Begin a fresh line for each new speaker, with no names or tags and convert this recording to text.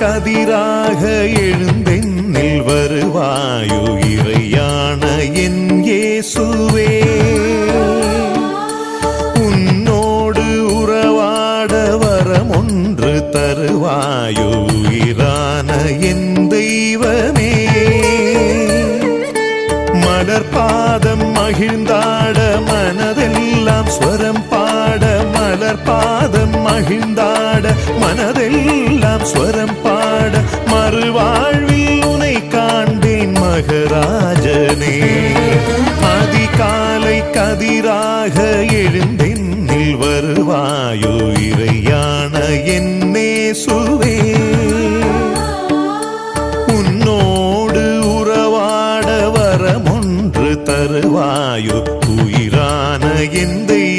கதிராக எழுந்தென்னில் வருவாயோ இறையான என் இயேசுவே. உன்னோடு உறவாட வரம் ஒன்று தருவாயோ உயிரான என் தெய்வமே. மலர்பாதம் மகிழ்ந்தாட மனதெல்லாம் ஸ்வரம் பாட, மலர்பாதம் மகிழ்ந்தாட மனதெல்லாம் ஸ்வரம் பாட, மறுவாழ்வில் உனை காண்பேன் மகராஜனே. அதிகாலை கதிராக எழுந்தென்னில் வருவாயோ இறையான என் இயேசுவே. உன்னோடு உறவாட வரமொன்று தருவாயோ உயிரான என் தெய்வமே.